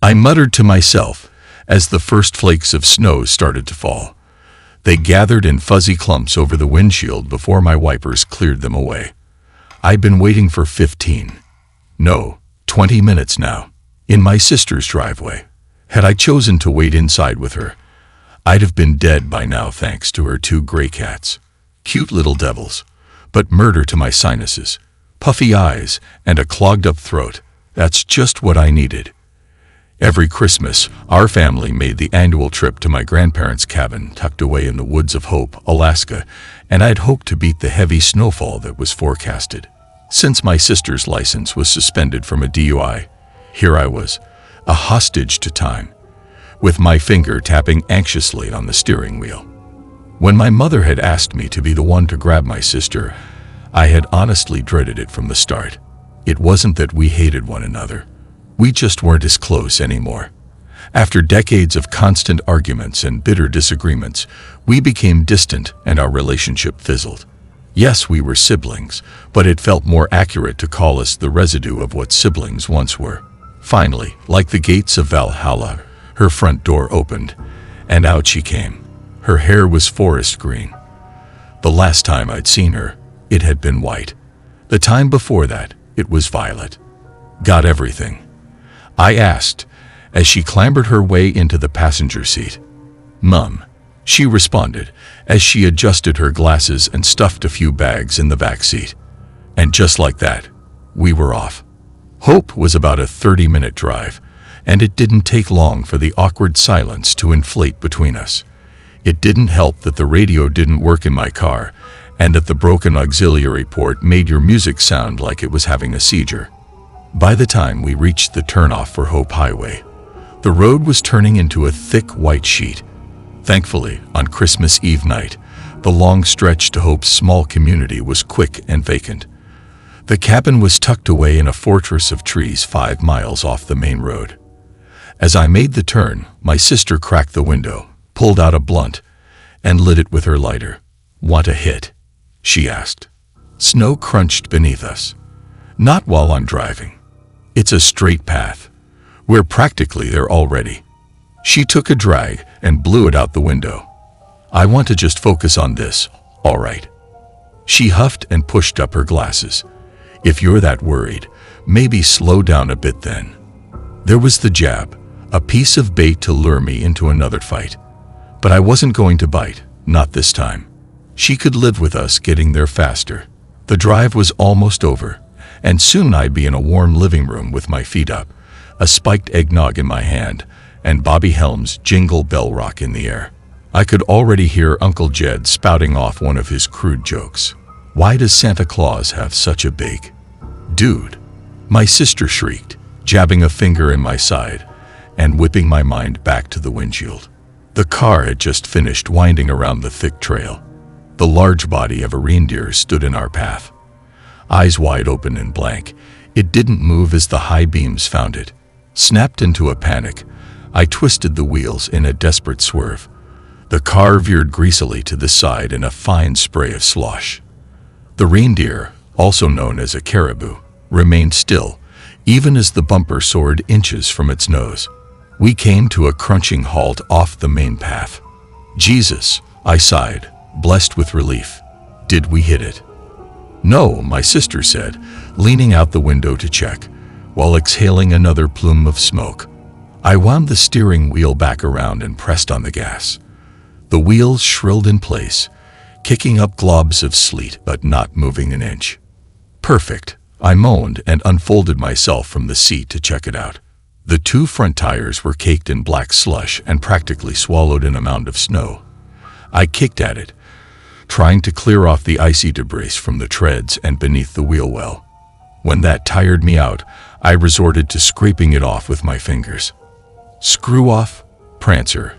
I muttered to myself as the first flakes of snow started to fall. They gathered in fuzzy clumps over the windshield before my wipers cleared them away. I'd been waiting for 20 minutes now, in my sister's driveway. Had I chosen to wait inside with her, I'd have been dead by now thanks to her 2 gray cats. Cute little devils, but murder to my sinuses. Puffy eyes and a clogged-up throat. That's just what I needed. Every Christmas, our family made the annual trip to my grandparents' cabin tucked away in the woods of Hope, Alaska, and I'd hoped to beat the heavy snowfall that was forecasted. Since my sister's license was suspended from a DUI, here I was, a hostage to time, with my finger tapping anxiously on the steering wheel. When my mother had asked me to be the one to grab my sister, I had honestly dreaded it from the start. It wasn't that we hated one another. We just weren't as close anymore. After decades of constant arguments and bitter disagreements, we became distant and our relationship fizzled. Yes, we were siblings, but it felt more accurate to call us the residue of what siblings once were. Finally, like the gates of Valhalla, her front door opened, and out she came. Her hair was forest green. The last time I'd seen her, it had been white. The time before that, it was violet. Got everything? I asked, as she clambered her way into the passenger seat. "Mum," she responded, as she adjusted her glasses and stuffed a few bags in the back seat. And just like that, we were off. Hope was about a 30-minute drive, and it didn't take long for the awkward silence to inflate between us. It didn't help that the radio didn't work in my car, and that the broken auxiliary port made your music sound like it was having a seizure. By the time we reached the turnoff for Hope Highway, the road was turning into a thick white sheet. Thankfully, on Christmas Eve night, the long stretch to Hope's small community was quick and vacant. The cabin was tucked away in a fortress of trees 5 miles off the main road. As I made the turn, my sister cracked the window, pulled out a blunt, and lit it with her lighter. "Want a hit?" she asked. Snow crunched beneath us. "Not while I'm driving. It's a straight path. We're practically there already." She took a drag and blew it out the window. "I want to just focus on this, all right?" She huffed and pushed up her glasses. "If you're that worried, maybe slow down a bit then." There was the jab, a piece of bait to lure me into another fight. But I wasn't going to bite, not this time. She could live with us getting there faster. The drive was almost over, and soon I'd be in a warm living room with my feet up, a spiked eggnog in my hand, and Bobby Helms' Jingle Bell Rock in the air. I could already hear Uncle Jed spouting off one of his crude jokes. "Why does Santa Claus have such a big dude?" My sister shrieked, jabbing a finger in my side and whipping my mind back to the windshield. The car had just finished winding around the thick trail. The large body of a reindeer stood in our path. Eyes wide open and blank, it didn't move as the high beams found it. Snapped into a panic, I twisted the wheels in a desperate swerve. The car veered greasily to the side in a fine spray of slosh. The reindeer, also known as a caribou, remained still, even as the bumper soared inches from its nose. We came to a crunching halt off the main path. "Jesus," I sighed, blessed with relief. "Did we hit it?" "No," my sister said, leaning out the window to check, while exhaling another plume of smoke. I wound the steering wheel back around and pressed on the gas. The wheels shrilled in place, kicking up globs of sleet but not moving an inch. "Perfect," I moaned and unfolded myself from the seat to check it out. The 2 front tires were caked in black slush and practically swallowed in a mound of snow. I kicked at it, trying to clear off the icy debris from the treads and beneath the wheel well. When that tired me out, I resorted to scraping it off with my fingers. "Screw off, Prancer,"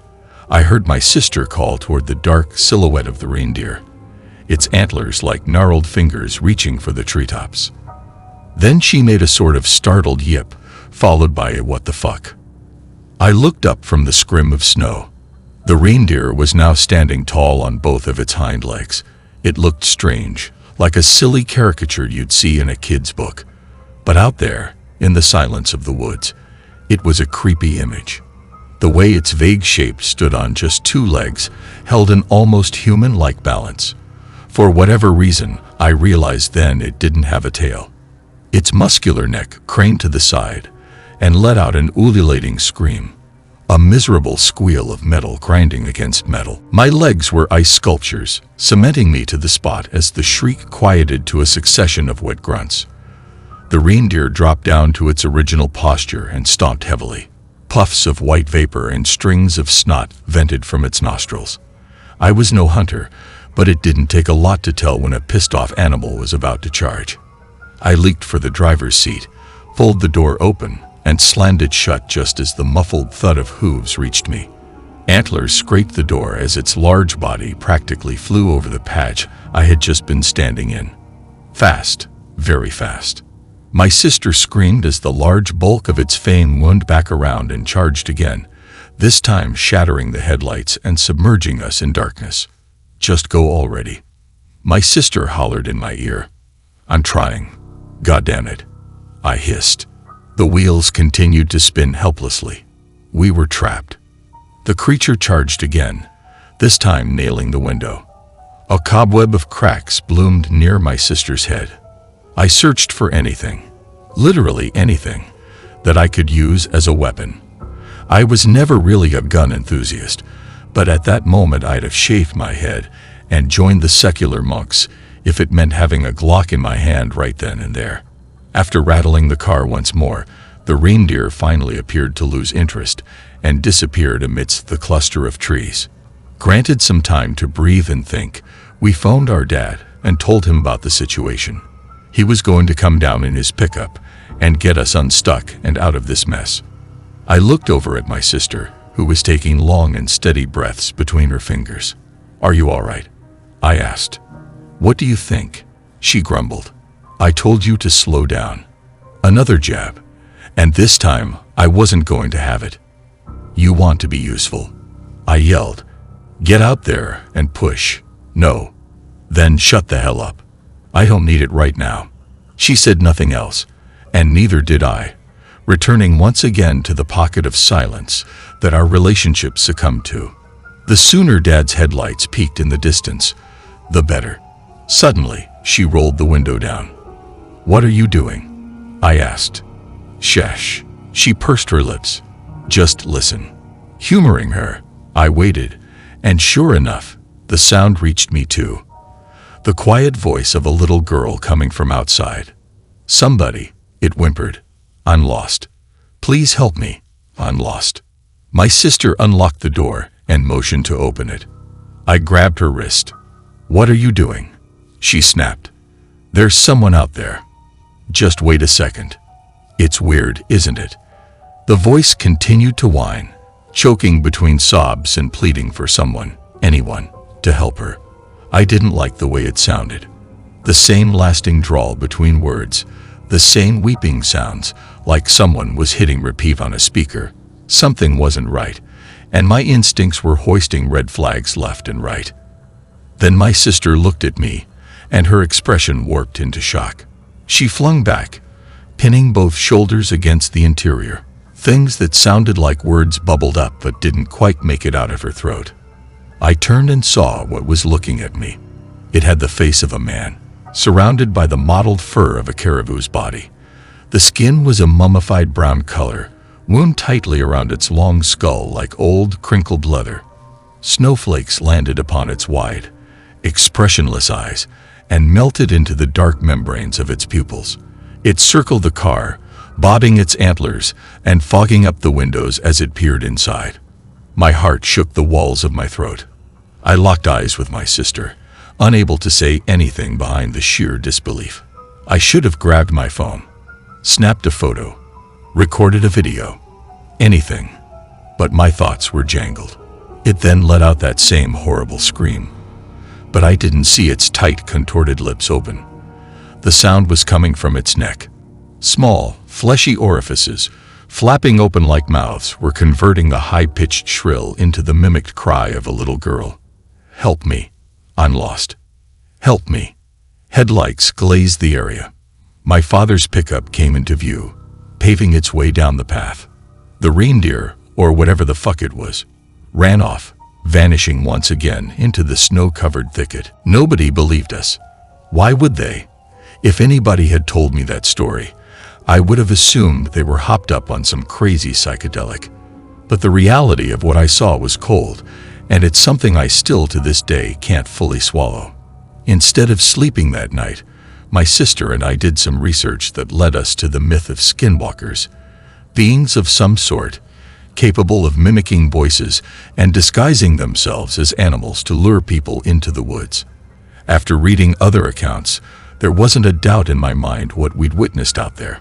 I heard my sister call toward the dark silhouette of the reindeer, its antlers like gnarled fingers reaching for the treetops. Then she made a sort of startled yip, followed by a "what the fuck?" I looked up from the scrim of snow. The reindeer was now standing tall on both of its hind legs. It looked strange, like a silly caricature you'd see in a kid's book. But out there, in the silence of the woods, It was a creepy image. The way its vague shape stood on just two legs held an almost human-like balance. For whatever reason, I realized then it didn't have a tail. Its muscular neck craned to the side and let out an ululating scream, a miserable squeal of metal grinding against metal. My legs were ice sculptures, cementing me to the spot as the shriek quieted to a succession of wet grunts. The reindeer dropped down to its original posture and stomped heavily. Puffs of white vapor and strings of snot vented from its nostrils. I was no hunter, but it didn't take a lot to tell when a pissed-off animal was about to charge. I leaped for the driver's seat, pulled the door open, and slammed it shut just as the muffled thud of hooves reached me. Antlers scraped the door as its large body practically flew over the patch I had just been standing in. Fast, very fast. My sister screamed as the large bulk of its fang wound back around and charged again, this time shattering the headlights and submerging us in darkness. "Just go already," my sister hollered in my ear. "I'm trying. God damn it," I hissed. The wheels continued to spin helplessly. We were trapped. The creature charged again, this time nailing the window. A cobweb of cracks bloomed near my sister's head. I searched for anything, literally anything, that I could use as a weapon. I was never really a gun enthusiast, but at that moment I'd have shaved my head and joined the secular monks if it meant having a Glock in my hand right then and there. After rattling the car once more, the reindeer finally appeared to lose interest and disappeared amidst the cluster of trees. Granted some time to breathe and think, we phoned our dad and told him about the situation. He was going to come down in his pickup and get us unstuck and out of this mess. I looked over at my sister, who was taking long and steady breaths between her fingers. "Are you all right?" I asked. "What do you think?" she grumbled. "I told you to slow down." Another jab, and this time I wasn't going to have it. "You want to be useful," I yelled. "Get out there and push." "No." "Then shut the hell up. I don't need it right now." She said nothing else, and neither did I, returning once again to the pocket of silence that our relationship succumbed to. The sooner Dad's headlights peaked in the distance, the better. Suddenly, she rolled the window down. "What are you doing?" I asked. "Shush." She pursed her lips. "Just listen." Humoring her, I waited, and sure enough, the sound reached me too. The quiet voice of a little girl coming from outside. "Somebody," it whimpered. "I'm lost. Please help me. I'm lost." My sister unlocked the door and motioned to open it. I grabbed her wrist. "What are you doing?" she snapped. "There's someone out there. Just wait a second." "It's weird, isn't it?" The voice continued to whine, choking between sobs and pleading for someone, anyone, to help her. I didn't like the way it sounded. The same lasting drawl between words, the same weeping sounds, like someone was hitting repeat on a speaker. Something wasn't right, and my instincts were hoisting red flags left and right. Then my sister looked at me, and her expression warped into shock. She flung back, pinning both shoulders against the interior. Things that sounded like words bubbled up but didn't quite make it out of her throat. I turned and saw what was looking at me. It had the face of a man, surrounded by the mottled fur of a caribou's body. The skin was a mummified brown color, wound tightly around its long skull like old, crinkled leather. Snowflakes landed upon its wide, expressionless eyes and melted into the dark membranes of its pupils. It circled the car, bobbing its antlers and fogging up the windows as it peered inside. My heart shook the walls of my throat. I locked eyes with my sister, unable to say anything behind the sheer disbelief. I should have grabbed my phone, snapped a photo, recorded a video, anything, but my thoughts were jangled. It then let out that same horrible scream, but I didn't see its tight, contorted lips open. The sound was coming from its neck. Small, fleshy orifices, flapping open like mouths, were converting the high-pitched shrill into the mimicked cry of a little girl. "Help me. I'm lost. Help me." Headlights glazed the area. My father's pickup came into view, paving its way down the path. The reindeer, or whatever the fuck it was, ran off, vanishing once again into the snow-covered thicket. Nobody believed us. Why would they? If anybody had told me that story, I would have assumed they were hopped up on some crazy psychedelic. But the reality of what I saw was cold, and it's something I still to this day can't fully swallow. Instead of sleeping that night, my sister and I did some research that led us to the myth of skinwalkers, beings of some sort, capable of mimicking voices and disguising themselves as animals to lure people into the woods. After reading other accounts, there wasn't a doubt in my mind what we'd witnessed out there.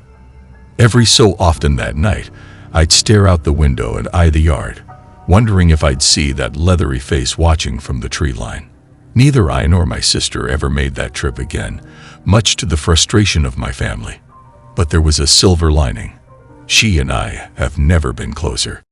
Every so often that night, I'd stare out the window and eye the yard, wondering if I'd see that leathery face watching from the tree line. Neither I nor my sister ever made that trip again, much to the frustration of my family. But there was a silver lining. She and I have never been closer.